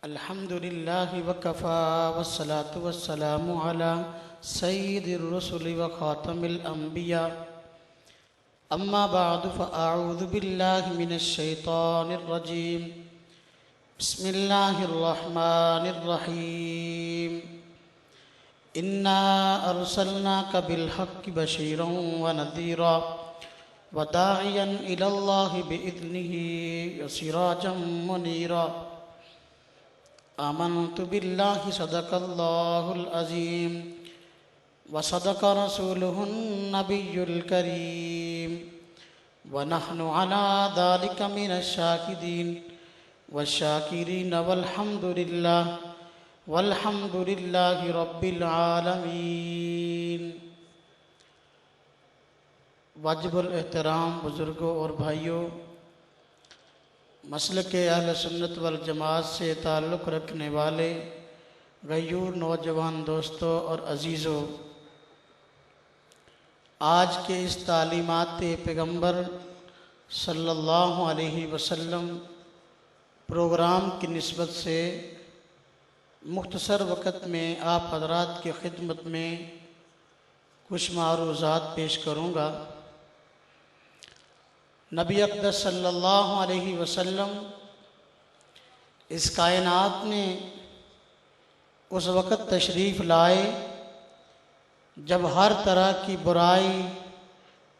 الحمد لله وكفى والصلاة والسلام على سيد الرسل وخاتم الأنبياء أما بعد فأعوذ بالله من الشيطان الرجيم بسم الله الرحمن الرحيم إنا أرسلناك بالحق بشيرا ونذيرا وداعيا إلى الله بإذنه وسراجا منيرا آمنت بالله صدق الله العظيم وصدق رسوله النبي الكريم ونحن على ذلك من الشاهدين والشاكرين والحمد لله رب العالمين۔ واجب الاحترام بزرگوں اور بھائیوں، مسلک اہل سنت والجماعت سے تعلق رکھنے والے غیور نوجوان دوستوں اور عزیزوں، آج کے اس تعلیمات پیغمبر صلی اللہ علیہ وسلم پروگرام کی نسبت سے مختصر وقت میں آپ حضرات کی خدمت میں کچھ معروضات پیش کروں گا۔ نبی اقدس صلی اللہ علیہ وسلم اس کائنات میں اس وقت تشریف لائے جب ہر طرح کی برائی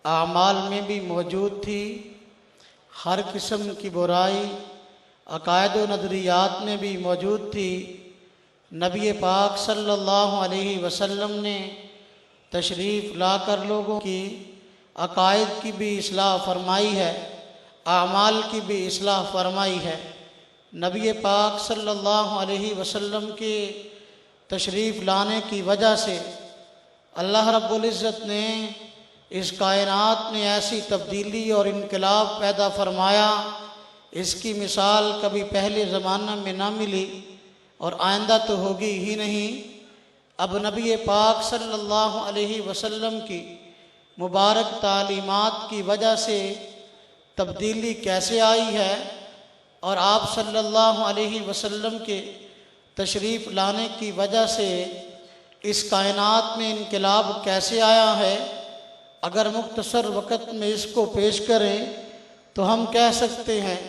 اعمال میں بھی موجود تھی، ہر قسم کی برائی عقائد و نظریات میں بھی موجود تھی۔ نبی پاک صلی اللہ علیہ وسلم نے تشریف لا کر لوگوں کی عقائد کی بھی اصلاح فرمائی ہے، اعمال کی بھی اصلاح فرمائی ہے۔ نبی پاک صلی اللہ علیہ وسلم کے تشریف لانے کی وجہ سے اللہ رب العزت نے اس کائنات میں ایسی تبدیلی اور انقلاب پیدا فرمایا، اس کی مثال کبھی پہلے زمانہ میں نہ ملی اور آئندہ تو ہوگی ہی نہیں۔ اب نبی پاک صلی اللہ علیہ وسلم کی مبارک تعلیمات کی وجہ سے تبدیلی کیسے آئی ہے اور آپ صلی اللہ علیہ وسلم کے تشریف لانے کی وجہ سے اس کائنات میں انقلاب کیسے آیا ہے، اگر مختصر وقت میں اس کو پیش کریں تو ہم کہہ سکتے ہیں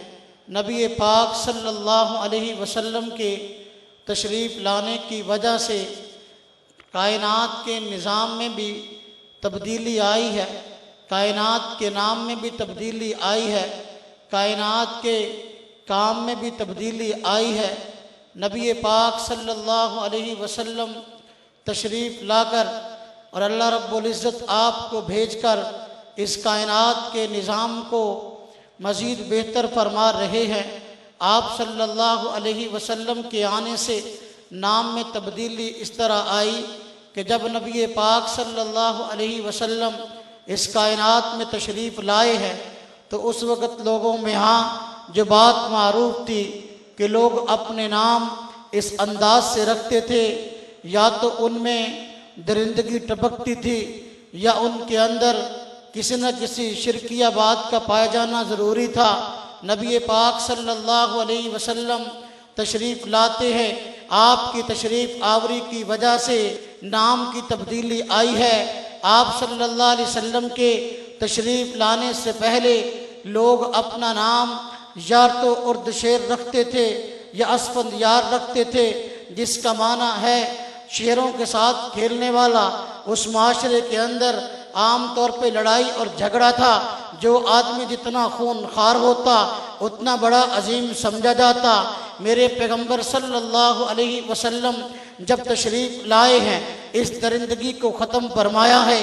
نبی پاک صلی اللہ علیہ وسلم کے تشریف لانے کی وجہ سے کائنات کے نظام میں بھی تبدیلی آئی ہے، کائنات کے نام میں بھی تبدیلی آئی ہے، کائنات کے کام میں بھی تبدیلی آئی ہے۔ نبی پاک صلی اللہ علیہ وسلم تشریف لا کر اور اللہ رب العزت آپ کو بھیج کر اس کائنات کے نظام کو مزید بہتر فرما رہے ہیں۔ آپ صلی اللہ علیہ وسلم کے آنے سے نام میں تبدیلی اس طرح آئی کہ جب نبی پاک صلی اللہ علیہ وسلم اس کائنات میں تشریف لائے ہیں تو اس وقت لوگوں میں جو بات معروف تھی کہ لوگ اپنے نام اس انداز سے رکھتے تھے، یا تو ان میں درندگی ٹپکتی تھی یا ان کے اندر کسی نہ کسی شرکیہ بات کا پایا جانا ضروری تھا۔ نبی پاک صلی اللہ علیہ وسلم تشریف لاتے ہیں، آپ کی تشریف آوری کی وجہ سے نام کی تبدیلی آئی ہے۔ آپ صلی اللہ علیہ وسلم کے تشریف لانے سے پہلے لوگ اپنا نام یا تو اردشیر رکھتے تھے یا اسفندیار رکھتے تھے، جس کا معنی ہے شیروں کے ساتھ کھیلنے والا۔ اس معاشرے کے اندر عام طور پہ لڑائی اور جھگڑا تھا، جو آدمی جتنا خون خوار ہوتا اتنا بڑا عظیم سمجھا جاتا۔ میرے پیغمبر صلی اللہ علیہ وسلم جب تشریف لائے ہیں اس درندگی کو ختم فرمایا ہے۔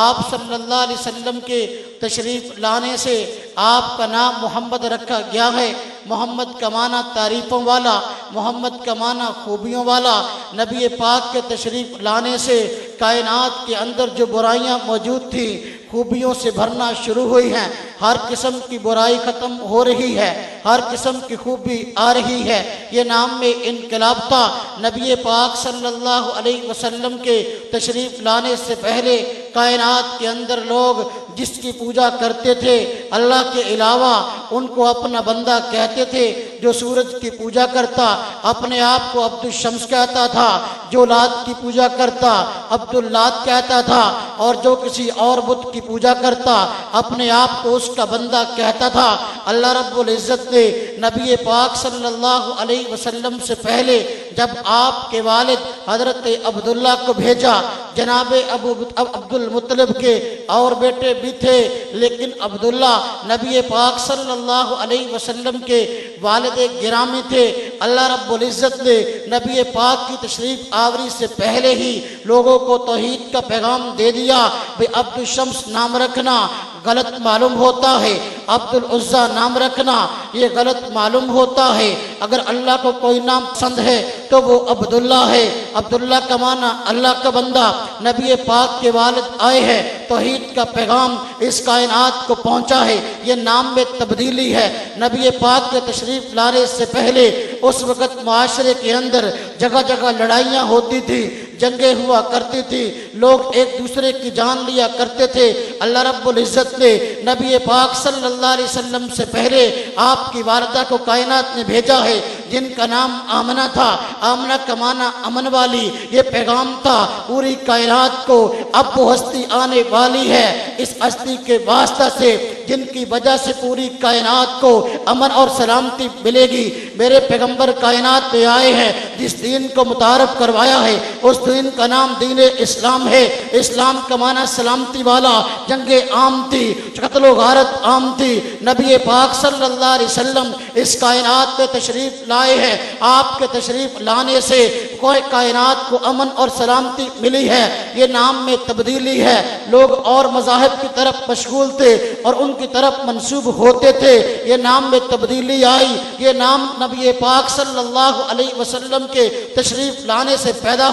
آپ صلی اللہ علیہ وسلم کے تشریف لانے سے آپ کا نام محمد رکھا گیا ہے۔ محمد کا معنی تعریفوں والا، محمد کا معنی خوبیوں والا۔ نبی پاک کے تشریف لانے سے کائنات کے اندر جو برائیاں موجود تھیں خوبیوں سے بھرنا شروع ہوئی ہیں، ہر قسم کی برائی ختم ہو رہی ہے، ہر قسم کی خوبی آ رہی ہے۔ یہ نام میں انقلاب تھا۔ نبی پاک صلی اللہ علیہ وسلم کے تشریف لانے سے پہلے کائنات کے اندر لوگ جس کی پوجا کرتے تھے اللہ کے علاوہ ان کو اپنا بندہ کہتے تھے۔ جو سورج کی پوجا کرتا اپنے آپ کو عبد الشمس کہتا تھا، جو لات کی پوجا کرتا عبد اللات کہتا تھا، اور جو کسی اور بت کی پوجا کرتا اپنے آپ کو اس کا بندہ کہتا تھا۔ اللہ رب العزت نے نبی پاک صلی اللہ علیہ وسلم سے پہلے جب آپ کے والد حضرت عبداللہ کو بھیجا، جناب عبد المطلب کے اور بیٹے بھی تھے، لیکن عبداللہ نبی پاک صلی اللہ علیہ وسلم کے والد گرامی تھے۔ اللہ رب العزت نے نبی پاک کی تشریف آوری سے پہلے ہی لوگوں کو توحید کا پیغام دے دیا۔ بے عبد الشمس نام رکھنا غلط معلوم ہوتا ہے، عبد العزیٰ نام رکھنا یہ غلط معلوم ہوتا ہے۔ اگر اللہ کو کوئی نام پسند ہے تو وہ عبداللہ ہے۔ عبداللہ کا معنی اللہ کا بندہ۔ نبی پاک کے والد آئے ہیں، توحید کا پیغام اس کائنات کو پہنچا ہے، یہ نام میں تبدیلی ہے۔ نبی پاک کے تشریف لانے سے پہلے اس وقت معاشرے کے اندر جگہ جگہ لڑائیاں ہوتی تھی، جنگیں ہوا کرتی تھی، لوگ ایک دوسرے کی جان لیا کرتے تھے۔ اللہ رب العزت نے نبی پاک صلی اللہ علیہ وسلم سے پہلے آپ کی والدہ کو کائنات نے بھیجا ہے، جن کا نام آمنہ تھا۔ آمنہ کا معنی امن والی، یہ پیغام تھا پوری کائنات کو اب وہ ہستی آنے والی ہے، اس ہستی کے واسطہ سے جن کی وجہ سے پوری کائنات کو امن اور سلامتی ملے گی۔ میرے پیغمبر کائنات میں آئے ہیں، جس دین کو متعارف کروایا ہے اس دین کا نام دین اسلام ہے۔ اسلام کا معنی سلامتی والا۔ جنگیں عام تھی، قتل و غارت عام تھی، نبی پاک صلی اللہ علیہ وسلم اس کائنات میں تشریف لائے ہیں۔ آپ کے تشریف لانے سے کوئی کائنات کو امن اور سلامتی ملی ہے، یہ نام میں تبدیلی ہے۔ لوگ اور مذاہب کی طرف مشغول تھے اور ان کی طرف منسوب ہوتے تھے، یہ نام میں تبدیلی آئی۔ یہ نام نبی پاک صلی اللہ علیہ وسلم کے تشریف لانے سے پیدا ہوا۔